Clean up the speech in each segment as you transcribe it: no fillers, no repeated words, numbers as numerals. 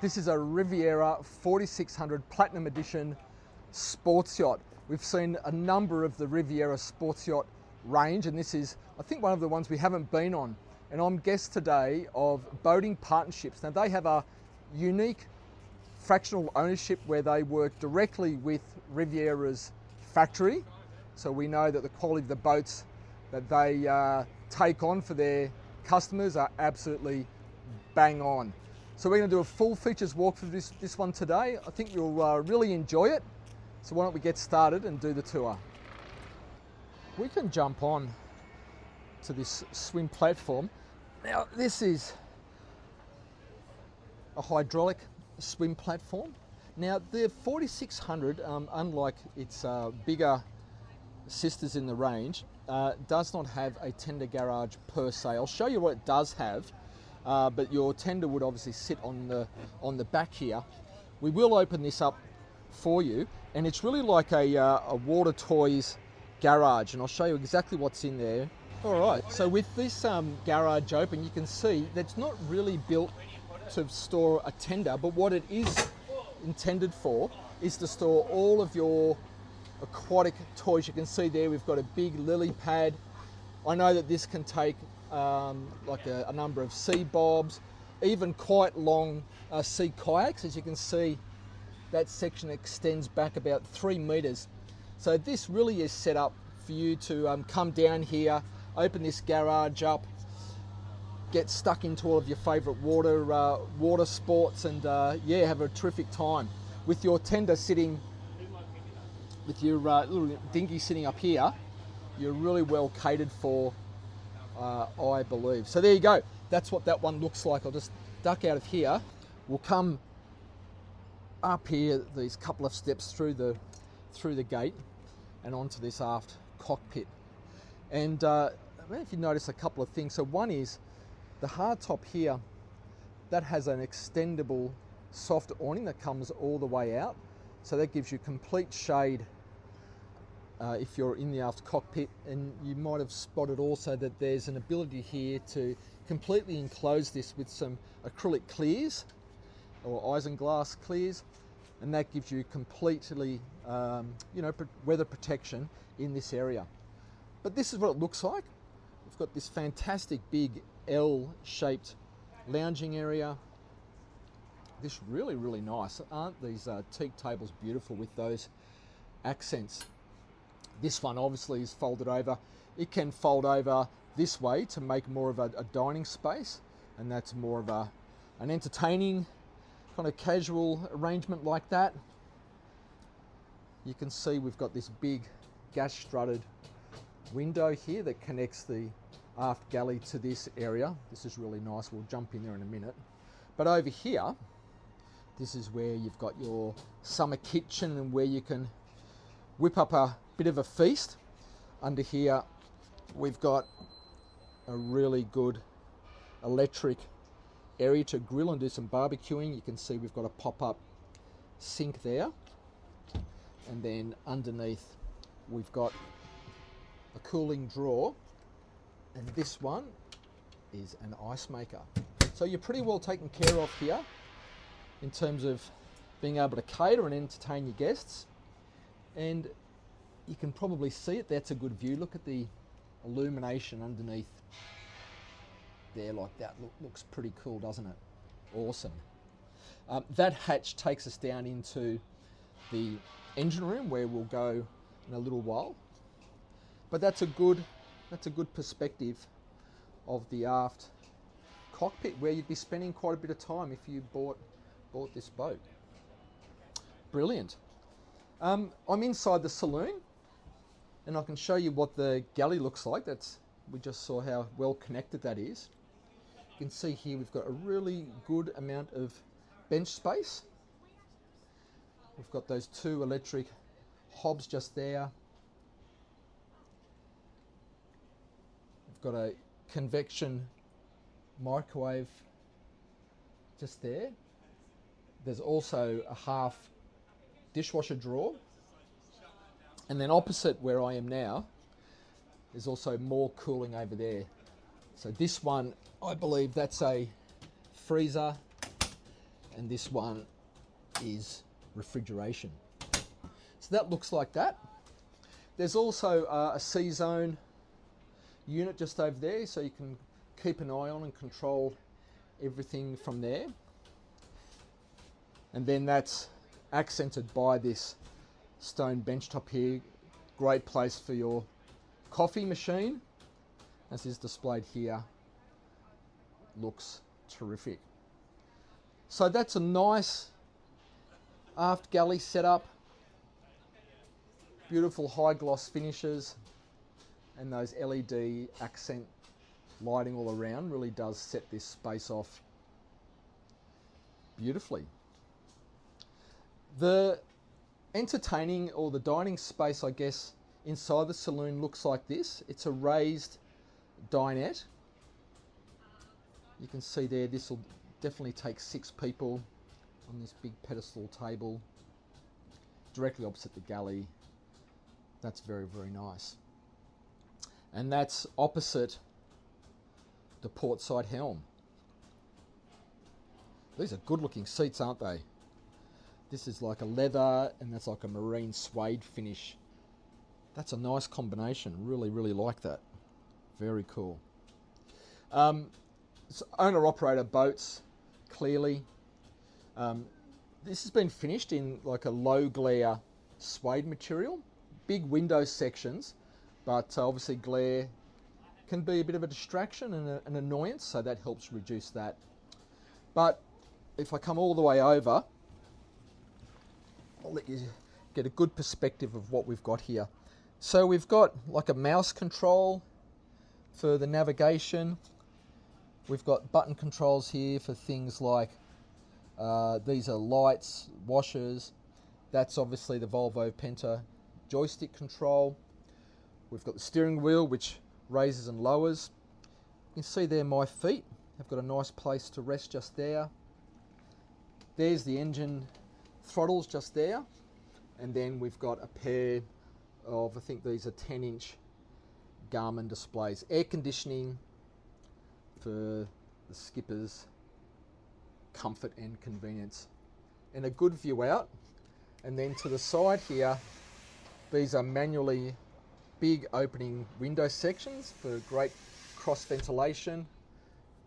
This is a Riviera 4600 Platinum Edition sports yacht. We've seen a number of the Riviera sports yacht range, and this is, I think, one of the ones we haven't been on. And I'm guest today of Boating Partnerships. Now, they have a unique fractional ownership where they work directly with Riviera's factory. So we know that the quality of the boats that they take on for their customers are absolutely bang on. So we're going to do a full features walk through this one today. I think you'll really enjoy it. So why don't we get started and do the tour. We can jump on to this swim platform. Now, this is a hydraulic swim platform. Now, the 4600, unlike its bigger sisters in the range, does not have a tender garage per se. I'll show you what it does have, but your tender would obviously sit on the back here. We will open this up for you, and it's really like a water toys garage, and I'll show you exactly what's in there. All right, so with this garage open, you can see that's not really built to store a tender, but what it is intended for is to store all of your aquatic toys. You can see there we've got a big lily pad. I know that this can take like a number of sea bobs, even quite long sea kayaks. As you can see, that section extends back about 3 meters. So this really is set up for you to come down here, open this garage up, get stuck into all of your favorite water sports, and yeah, have a terrific time with your tender sitting, with your little dinghy sitting up here. You're really well catered for, I believe. So there you go. That's what that one looks like. I'll just duck out of here. We'll come up here these couple of steps through the gate and onto this aft cockpit. And I don't know if you notice a couple of things. So one is the hard top here, that has an extendable soft awning that comes all the way out. So that gives you complete shade if you're in the aft cockpit. And you might have spotted also that there's an ability here to completely enclose this with some acrylic clears or isinglass clears, and that gives you completely weather protection in this area. But this is what it looks like. We've got this fantastic big L-shaped lounging area. This really nice. Aren't these teak tables beautiful with those accents? This one obviously is folded over. It can fold over this way to make more of a dining space, and that's more of an entertaining kind of casual arrangement like that. You can see we've got this big gas strutted window here that connects the aft galley to this area. This is really nice. We'll jump in there in a minute. But over here, this is where you've got your summer kitchen and where you can whip up a bit of a feast. Under here, we've got a really good electric area to grill and do some barbecuing. You can see we've got a pop-up sink there. And then underneath, we've got a cooling drawer. And this one is an ice maker. So you're pretty well taken care of here in terms of being able to cater and entertain your guests. And you can probably see it. That's a good view. Look at the illumination underneath there like that. Looks pretty cool, doesn't it? Awesome. That hatch takes us down into the engine room where we'll go in a little while. But that's a good perspective of the aft cockpit where you'd be spending quite a bit of time if you bought this boat. Brilliant. I'm inside the saloon, and I can show you what the galley looks like. We just saw how well connected that is. You can see here we've got a really good amount of bench space. We've got those 2 electric hobs just there. We've got a convection microwave just there. There's also a half dishwasher drawer. And then opposite where I am now, there's also more cooling over there. So this one, I believe that's a freezer, and this one is refrigeration. So that looks like that. There's also a C-zone unit just over there, so you can keep an eye on and control everything from there. And then that's accented by this stone bench top here. Great place for your coffee machine, as is displayed here. Looks terrific. So that's a nice aft galley setup. Beautiful high gloss finishes, and those LED accent lighting all around really does set this space off beautifully. The entertaining or the dining space, I guess, inside the saloon looks like this. It's a raised dinette. You can see there, this will definitely take 6 people on this big pedestal table directly opposite the galley. That's very, very nice. And that's opposite the port side helm. These are good looking seats, aren't they? This is like a leather and that's like a marine suede finish. That's a nice combination. Really, really like that. Very cool. So owner-operator boats, clearly. This has been finished in like a low glare suede material. Big window sections, but obviously glare can be a bit of a distraction and an annoyance, so that helps reduce that. But if I come all the way over, I'll let you get a good perspective of what we've got here. So we've got like a mouse control for the navigation. We've got button controls here for things like these are lights, washers. That's obviously the Volvo Penta joystick control. We've got the steering wheel, which raises and lowers. You can see there my feet have got a nice place to rest just there. There's the engine throttles just there, and then we've got a pair of, I think these are 10-inch Garmin displays. Air conditioning for the skipper's comfort and convenience, and a good view out. And then to the side here, these are manually big opening window sections for great cross ventilation,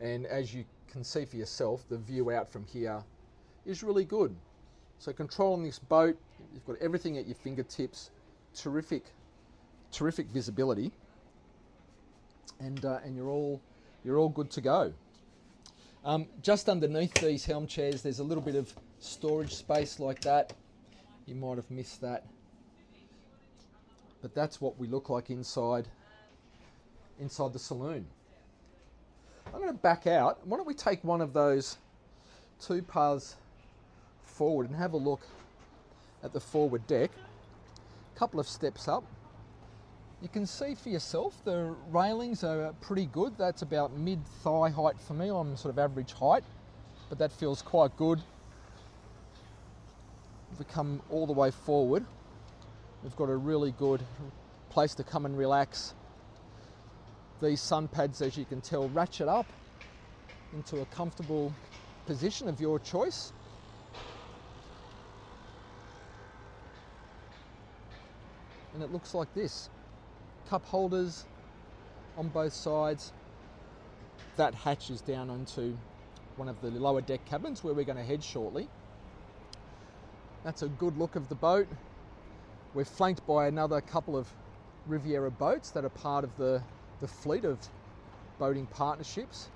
and as you can see for yourself, the view out from here is really good. So controlling this boat, you've got everything at your fingertips, terrific visibility, and you're all good to go. Just underneath these helm chairs, there's a little bit of storage space like that. You might have missed that. But that's what we look like inside the saloon. I'm going to back out. Why don't we take one of those 2 paths forward and have a look at the forward deck. A couple of steps up. You can see for yourself the railings are pretty good. That's about mid-thigh height for me. I'm sort of average height, but that feels quite good. If we come all the way forward, we've got a really good place to come and relax. These sun pads, as you can tell, ratchet up into a comfortable position of your choice. And it looks like this. Cup holders on both sides. That hatches down onto one of the lower deck cabins where we're going to head shortly. That's a good look of the boat. We're flanked by another couple of Riviera boats that are part of the fleet of boating partnerships.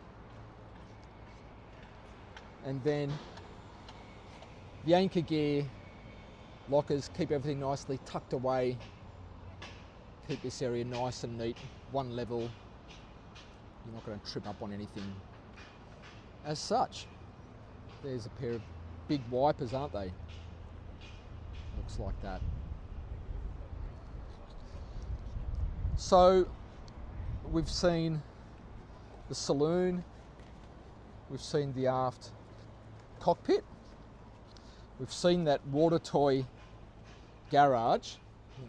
And then the anchor gear lockers keep everything nicely tucked away. Keep this area nice and neat, one level. You're not going to trip up on anything as such. There's a pair of big wipers, aren't they? Looks like that. So we've seen the saloon, we've seen the aft cockpit, we've seen that water toy garage.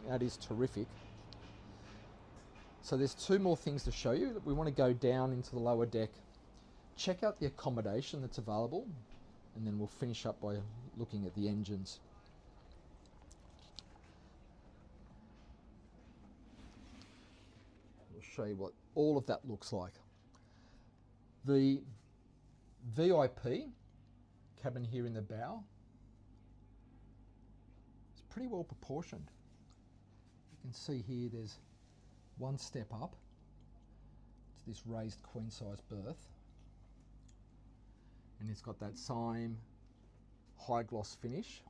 That is terrific. So there's 2 more things to show you. We want to go down into the lower deck, check out the accommodation that's available. and then we'll finish up by looking at the engines. We'll show you what all of that looks like. The VIP cabin here in the bow is pretty well proportioned. You can see here there's one step up to this raised queen size berth, and it's got that same high gloss finish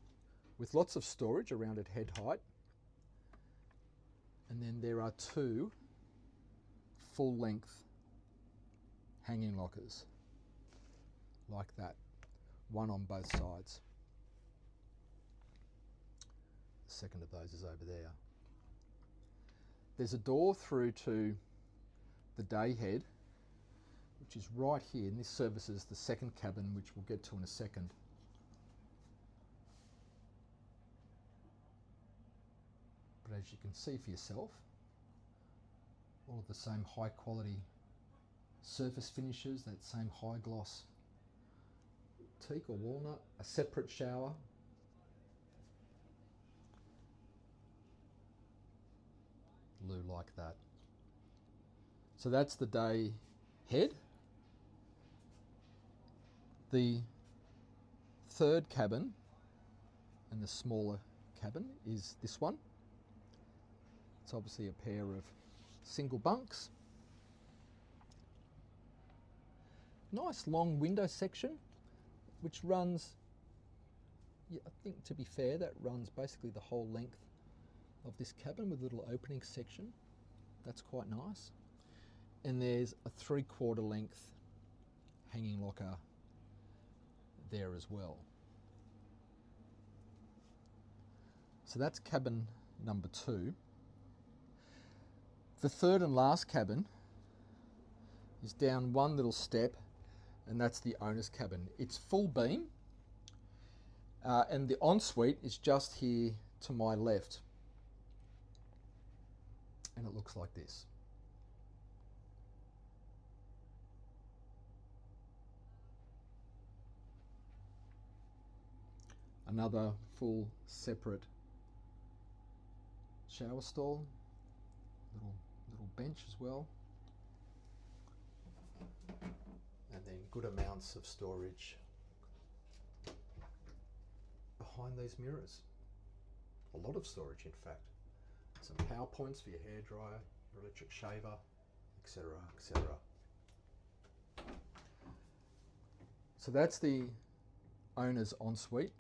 with lots of storage around at head height, and then there are two full length hanging lockers like that, one on both sides. The second of those is over there. There's a door through to the day head, which is right here, and this services the second cabin, which we'll get to in a second. But as you can see for yourself, all of the same high quality surface finishes, that same high gloss teak or walnut, a separate shower, loo like that. So that's the day head. The third cabin and the smaller cabin is this one. It's obviously a pair of single bunks. Nice long window section, which runs, yeah, I think to be fair, that runs basically the whole length of this cabin with a little opening section. That's quite nice. And there's a 3/4 length hanging locker there as well. So that's cabin number 2. The third and last cabin is down one little step, and that's the owner's cabin. It's full beam, and the ensuite is just here to my left, and it looks like this. Another full separate shower stall, little bench as well, and then good amounts of storage behind these mirrors. A lot of storage, in fact. Some power points for your hairdryer, your electric shaver, etc., etc. So that's the owner's ensuite.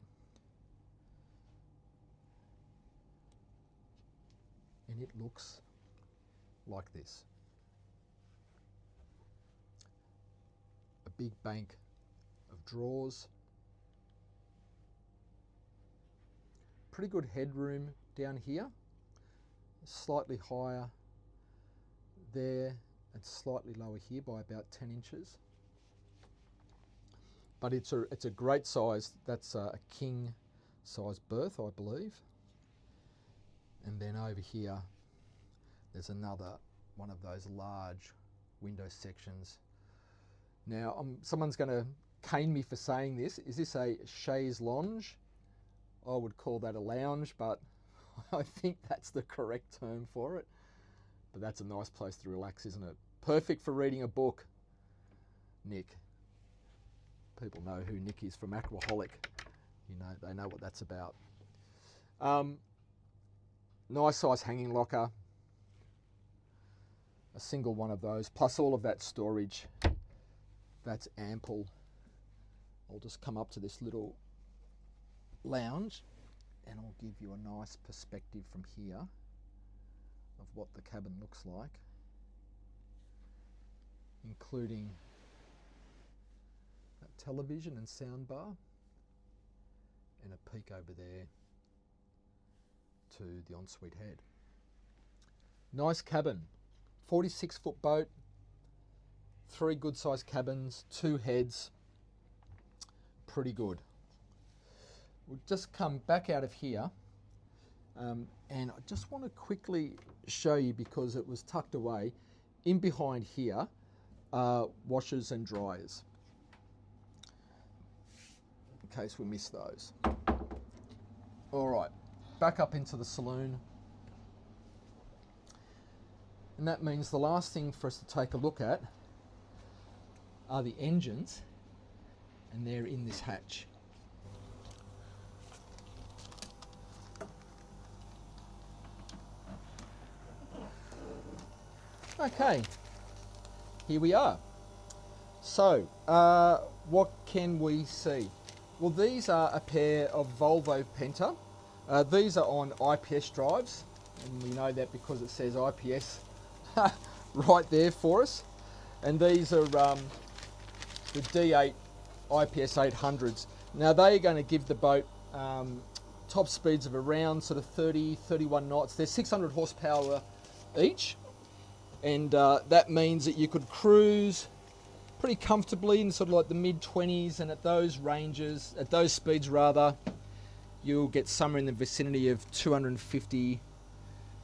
And it looks like this. A big bank of drawers. Pretty good headroom down here. Slightly higher there and slightly lower here by about 10 inches. But it's a great size. That's a king size berth, I believe. And then over here, there's another one of those large window sections. Now, someone's going to cane me for saying this. Is this a chaise lounge? I would call that a lounge, but I think that's the correct term for it. But that's a nice place to relax, isn't it? Perfect for reading a book. Nick. People know who Nick is from Aquaholic. You know, they know what that's about. Nice size hanging locker. A single one of those, plus all of that storage. That's ample. I'll just come up to this little lounge and I'll give you a nice perspective from here of what the cabin looks like, including that television and sound bar, and a peek over there to the ensuite head. Nice cabin, 46-foot boat, 3 good sized cabins, 2 heads, pretty good. We'll just come back out of here, and I just want to quickly show you, because it was tucked away, in behind here are washers and dryers. in case we miss those. All right, back up into the saloon. And that means the last thing for us to take a look at are the engines, and they're in this hatch. Okay, here we are. So, what can we see? Well, these are a pair of Volvo Penta. These are on IPS drives, and we know that because it says IPS right there for us. And these are the D8 IPS 800s. Now, they're going to give the boat top speeds of around sort of 30, 31 knots. They're 600 horsepower each. And that means that you could cruise pretty comfortably in sort of like the mid-20s, and at those ranges, at those speeds rather, you'll get somewhere in the vicinity of 250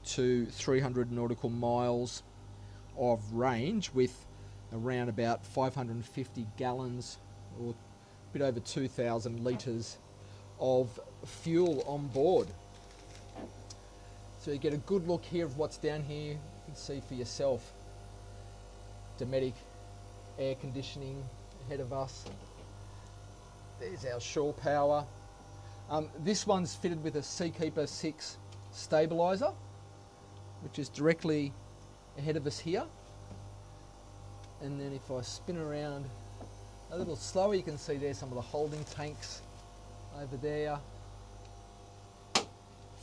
to 300 nautical miles of range with around about 550 gallons or a bit over 2,000 litres of fuel on board. So you get a good look here of what's down here. You can see for yourself. Dometic air conditioning ahead of us. There's our shore power. This one's fitted with a Seakeeper 6 stabiliser, which is directly ahead of us here. And then if I spin around a little slower, you can see there's some of the holding tanks over there.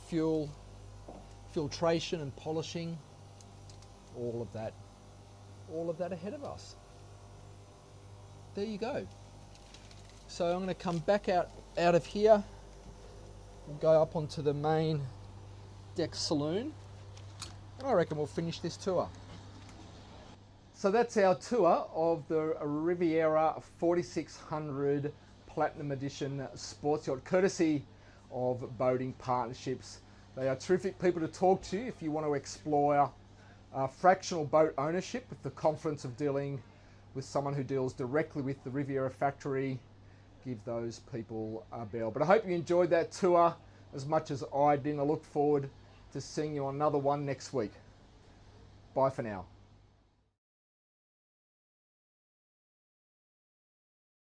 Fuel, filtration and polishing, all of that ahead of us. There you go. So I'm going to come back out of here and go up onto the main deck saloon, and I reckon we'll finish this tour. So that's our tour of the Riviera 4600 Platinum Edition Sports Yacht, courtesy of Boating Partnerships. They are terrific people to talk to if you want to explore fractional boat ownership with the confidence of dealing with someone who deals directly with the Riviera factory. Give those people a bell. But I hope you enjoyed that tour as much as I did. I look forward to seeing you on another one next week. Bye for now.